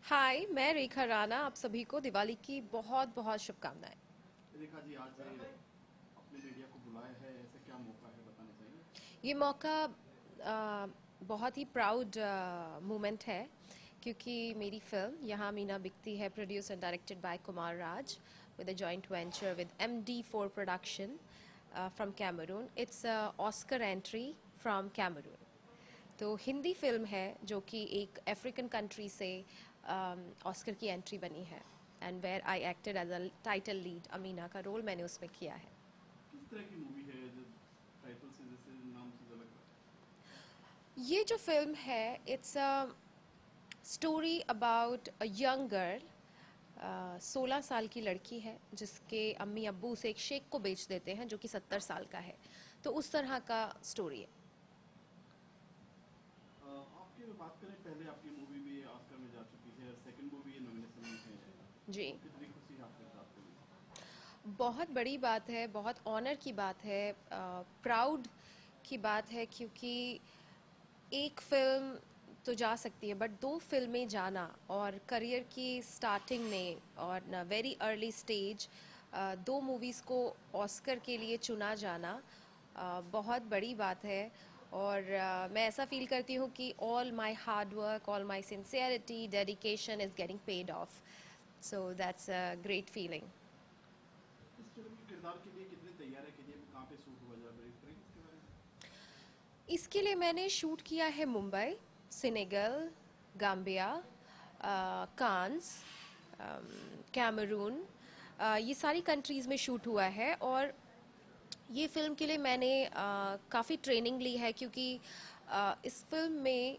हाय, मैं रेखा राणा। आप सभी को दिवाली की बहुत बहुत शुभकामनाएं। रेखा जी, आज अपने मीडिया को बुलाया है, ऐसा क्या मौका है बताना चाहिए? ये मौका बहुत ही प्राउड मोमेंट है क्योंकि मेरी फिल्म यहाँ मीना बिकती है produce and directed by Kumar Raj with a joint venture with MD4 Production from Cameroon. It's a Oscar entry from Cameroon. तो हिंदी फिल्म है जो कि एक अफ्रीकन कंट्री से ऑस्कर की एंट्री बनी है and where I acted as a title lead. Amina का रोल मैंने उसमें किया है। किस तरह की मूवी है जो टाइटल से जैसे नाम से झलक रहा ये जो फिल्म है it's a story about a young girl. 16 साल की लड़की है जिसके अम्मी अब्बू उसे एक शेख को बेच देते हैं जो कि 70 साल का है। तो उस तरह का स्टोरी है। है। आपकी बात करें, पहले आपकी मूवी भी ऑस्कर में जा चुकी है और सेकंड मूवी नॉमिनेशन में है, जी, तो कितनी खुशी है आपके साथ में? बहुत बड़ी बात है, बहुत ऑनर की बात है, प्राउड की बात है क्योंकि एक फिल्म तो जा सकती है बट दो फिल्में जाना और करियर की स्टार्टिंग में और वेरी अर्ली स्टेज दो मूवीज़ को ऑस्कर के लिए चुना जाना बहुत बड़ी बात है। और मैं ऐसा फील करती हूँ कि all my hard work, all my sincerity, dedication is getting paid of. So that's a great feeling. इस फिल्म के किरदार के लिए कितनी तैयारी की थी, कहाँ पे शूट हुआ, जरा ब्रीफ करेंगे इसके बारे में? इसके लिए मैंने शूट किया है मुंबई, सेनेगल, गाम्बिया, कांस, कैमरून। ये सारी कंट्रीज़ में शूट हुआ है और ये फ़िल्म के लिए मैंने काफ़ी ट्रेनिंग ली है क्योंकि इस फिल्म में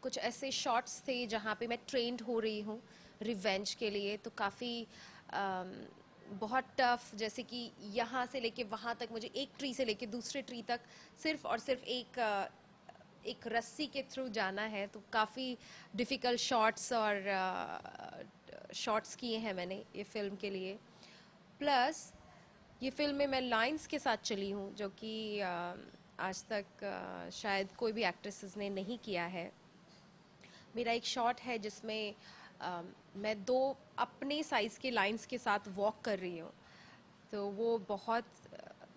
कुछ ऐसे शॉट्स थे जहाँ पे मैं ट्रेंड हो रही हूँ रिवेंज के लिए। तो काफ़ी बहुत टफ, जैसे कि यहाँ से लेके वहाँ तक मुझे एक ट्री से लेके दूसरे ट्री तक सिर्फ और सिर्फ एक रस्सी के थ्रू जाना है। तो काफ़ी डिफ़िकल्ट शॉट्स और शॉट्स किए हैं मैंने ये फ़िल्म के लिए। प्लस ये फिल्म में मैं लाइंस के साथ चली हूँ जो कि आज तक शायद कोई भी एक्ट्रेसेस ने नहीं किया है। मेरा एक शॉट है जिसमें मैं दो अपने साइज़ के लाइंस के साथ वॉक कर रही हूँ। तो वो बहुत,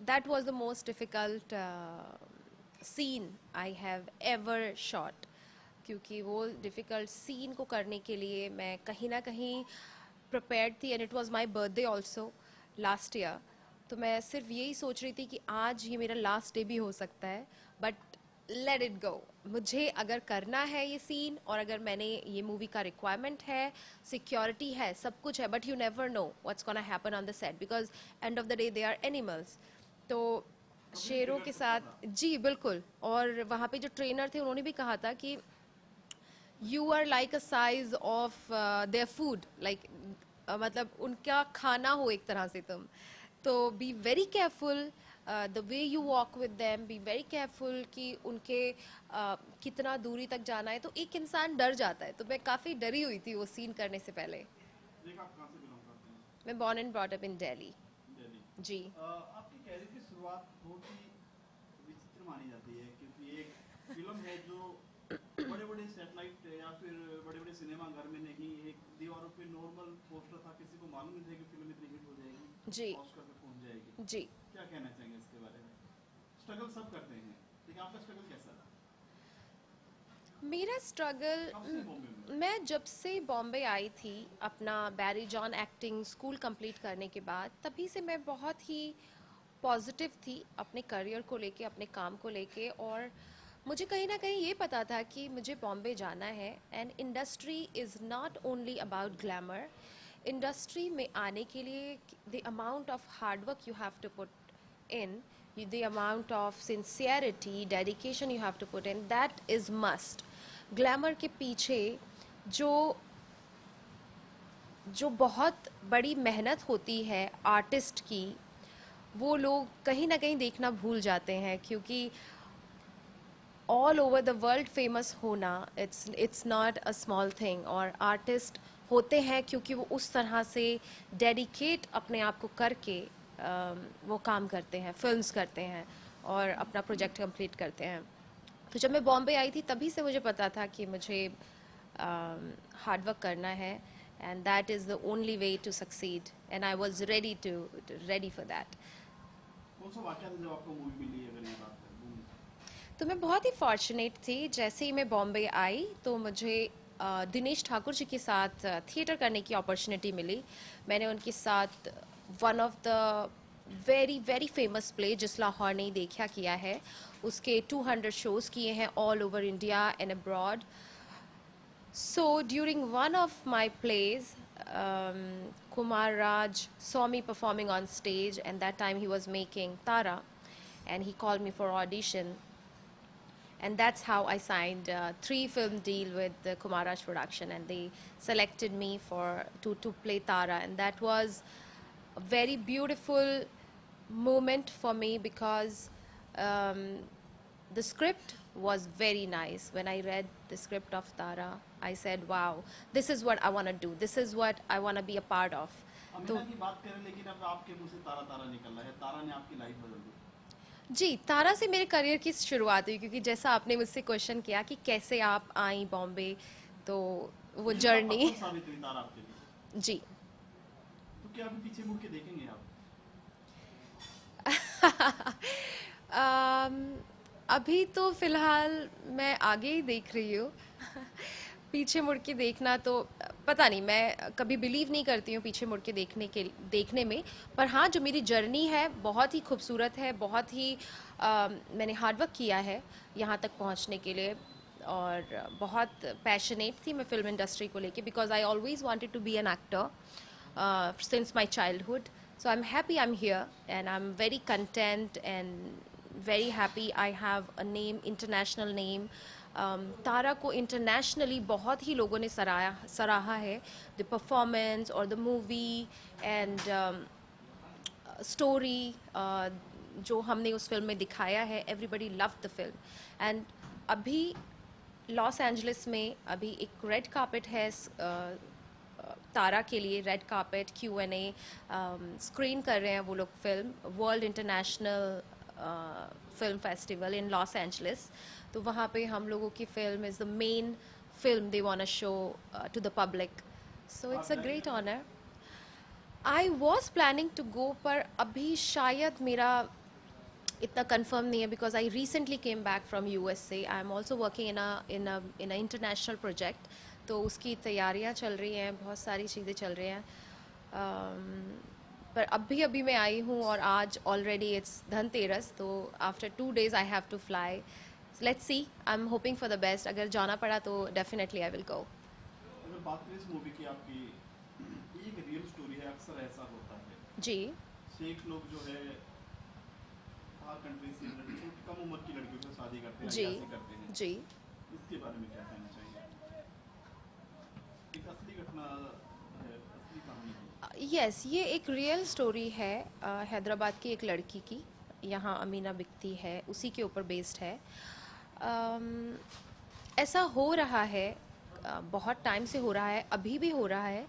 that was the most difficult scene I have ever shot क्योंकि वो डिफ़िकल्ट सीन को करने के लिए मैं कहीं ना कहीं प्रिपेयर्ड थी and it was my birthday also last year. तो मैं सिर्फ यही सोच रही थी कि आज ये मेरा लास्ट डे भी हो सकता है बट लेट इट गो। मुझे अगर करना है ये सीन और अगर मैंने ये मूवी का रिक्वायरमेंट है, सिक्योरिटी है, सब कुछ है, but you never know what's gonna happen on the set because end of the day they are animals. तो कभी भी शेरों बिगड़ के सकता साथ, था। जी बिल्कुल। और वहाँ पे जो ट्रेनर थे उन्होंने भी कहा था कि you are like a size of their food, like मतलब उनका खाना हो एक तरह से तुम। तो be very careful the way you walk with them, be very careful कि उनके कितना दूरी तक जाना है। तो एक इंसान डर जाता है, तो मैं काफ़ी डरी हुई थी वो सीन करने से पहले। रेखा, आप कहाँ से बिलोंग करते हैं? मैं born and brought up in Delhi. Delhi. जी। आपकी कैरियर की शुरुआत बहुत ही विचित्र मानी जाती है, क्योंकि एक फिल्म है जो बड़े बड़े सेटेलाइट या फिर बड़े बड़े सिनेमा घर में नहीं, एक दीवारों पे नॉर्मल पोस्टर था, किसी को मालूम नहीं था कि फिल्म इतनी हिट हो जाएगी, जी। ऑस्कर पे पहुंच जाएगी। जी। क्या कहना चाहेंगे इसके बारे में? स्ट्रगल सब करते हैं, लेकिन आपका स्ट्रगल कैसा था? मेरा स्ट्रगल, कब से बॉम्बे में? मैं जब से बॉम्बे आई थी अपना Barry John acting school complete करने के बाद, तभी से मैं बहुत ही पॉजिटिव थी अपने करियर को लेके, अपने काम को लेके। और मुझे कहीं ना कहीं ये पता था कि मुझे बॉम्बे जाना है and industry is not only about glamour. Industry में आने के लिए the amount of hard work you have to put in, the amount of sincerity, dedication you have to put in, that is must. Glamour के पीछे जो जो बहुत बड़ी मेहनत होती है आर्टिस्ट की, वो लोग कहीं ना कहीं देखना भूल जाते हैं क्योंकि all over the world famous होना, it's not a small thing. और आर्टिस्ट होते हैं क्योंकि वो उस तरह से डेडिकेट अपने आप को करके वो काम करते हैं, फिल्म्स करते हैं और अपना प्रोजेक्ट कंप्लीट करते हैं। तो जब मैं बॉम्बे आई थी तभी से मुझे पता था कि मुझे हार्ड वर्क करना है, and that is the only way to succeed, and I was ready for that. कौन सा वाक़या था जब आपको मूवी मिली, अगर ये बात करूँ? तो मैं बहुत ही फॉर्चुनेट थी. जैसे ही मैं बॉम्बे आई तो मुझे दिनेश ठाकुर जी के साथ थिएटर करने की अपॉर्चुनिटी मिली. मैंने उनके साथ one of the very very famous play जिस लाहौर ने देखा किया है, उसके 200 शोज़ किए हैं all over India and abroad. So during one of my plays, Kumar Raj saw me performing on stage, and that time he was making Tara, and he called me for audition, and that's how I signed a 3-film deal with the Kumar Raj production, and they selected me to play Tara, and that was a very beautiful moment for me because um, the script was very nice. When I read the script of Tara, I said, wow, this is what I want to do. This is what I want to be a part of. Amina की बात करें, लेकिन अब आपके मुंह से तारा तारा निकल रहा है. तारा ने आपकी लाइफ बदल दी. जी, तारा से मेरे करियर की शुरुआत हुई, क्योंकि जैसा आपने मुझसे क्वेश्चन किया कि कैसे आप आई बॉम्बे, तो वो जर्नी. पत्थर साबित हुई तारा आपके लिए. जी. तो क्या अभी पीछे मुड़ के देखेंगे आप? अभी तो फिलहाल मैं आगे ही देख रही हूँ. पीछे मुड़ के देखना तो पता नहीं, मैं कभी बिलीव नहीं करती हूँ पीछे मुड़ के देखने में. पर हाँ, जो मेरी जर्नी है बहुत ही खूबसूरत है, बहुत ही मैंने हार्डवर्क किया है यहाँ तक पहुँचने के लिए, और बहुत पैशनेट थी मैं फिल्म इंडस्ट्री को लेके, because I always wanted to be an actor since my childhood. So I'm happy I'm here, and I'm very content and very happy I have a name, international name. तारा को internationally बहुत ही लोगों ने सराहा है. The performance or the movie and story जो हमने उस film में दिखाया है, everybody loved the film. And अभी लॉस एंजलिस में अभी एक रेड कार्पेट है तारा के लिए. रेड कार्पेट Q&A स्क्रीन कर रहे हैं वो लोग film, world international film festival in Los Angeles. तो वहाँ पे हम लोगों की film is the main film they want to show to the public. So it's a great honour. I was planning to go, पर अभी शायद मेरा इतना कंफर्म नहीं है, because I recently came back from USA. I am also working in a international project, तो उसकी तैयारियां चल रही हैं, बहुत सारी चीज़ें चल रही हैं. पर अभी मैं आई हूँ, और आज ऑलरेडी इट्स धनतेरस, तो after 2 days I have to fly. Let's see, I am hoping for the best. अगर जाना पड़ा तो डेफिनेटली आई विल गो. अगर बात करें इस मूवी की, आपकी ये एक रियल स्टोरी है. अक्सर ऐसा होता है जी. शेख लोग जो है बाहर कंट्री से छोटी कम उम्र की लड़कियों से शादी करते हैं, जी. ऐसे करते हैं. जी. इसके बारे में क्या कहना चाहिए? एक असली घटना है, असली कहानी है. यस, ये एक रियल स्टोरी है हैदराबाद की एक लड़की की. यहाँ अमीना बिकती है, उसी के ऊपर बेस्ड है. ऐसा हो रहा है, बहुत टाइम से हो रहा है, अभी भी हो रहा है.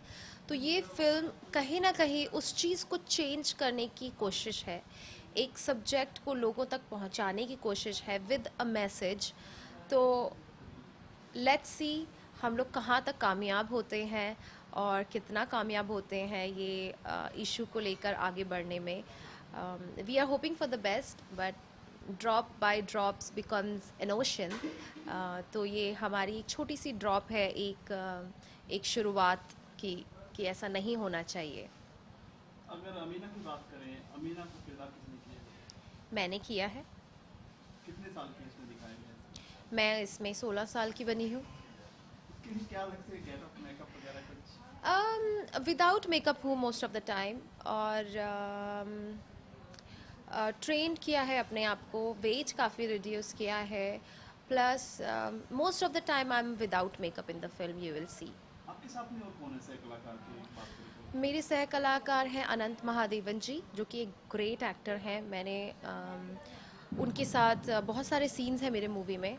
तो ये फिल्म कहीं ना कहीं उस चीज़ को चेंज करने की कोशिश है, एक सब्जेक्ट को लोगों तक पहुंचाने की कोशिश है विद अ मैसेज. तो लेट्स सी हम लोग कहाँ तक कामयाब होते हैं और कितना कामयाब होते हैं ये इशू को लेकर आगे बढ़ने में. We are hoping for the best, but drop by drops becomes an ocean. तो ये हमारी एक छोटी सी ड्रॉप है, एक शुरुआत की, कि ऐसा नहीं होना चाहिए. अगर अमीना की बात करें, अमीना को किरदार किसने किया? मैंने किया है. कितने साल की इसमें दिखाया गया? मैं इसमें 16 साल की बनी हूँ. क्या अलग से गेटअप मेकअप वगैरह कुछ? विदाउट मेकअप हूँ मोस्ट ऑफ द टाइम, और ट्रेंड किया है अपने आप को, वेट काफ़ी रिड्यूस किया है, plus most of the time I am without makeup in the film. You will see. आपके साथ में और कौन है सह कलाकार की बात करें तो? मेरे सह कलाकार हैं अनंत महादेवन जी, जो कि एक ग्रेट एक्टर हैं. मैंने उनके साथ बहुत सारे सीन्स हैं मेरे मूवी में,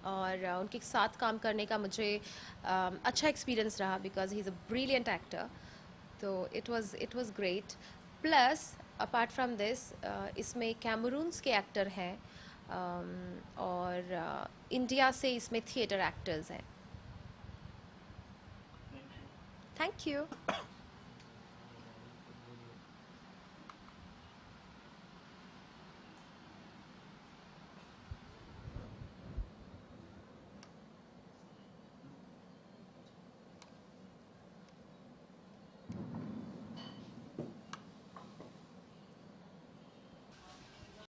और उनके साथ काम करने का मुझे अच्छा एक्सपीरियंस रहा, because he is a brilliant actor. तो it was great. Plus apart from this, इसमें कैमरून्स के एक्टर हैं, और इंडिया से इसमें थिएटर एक्टर्स हैं. Thank you.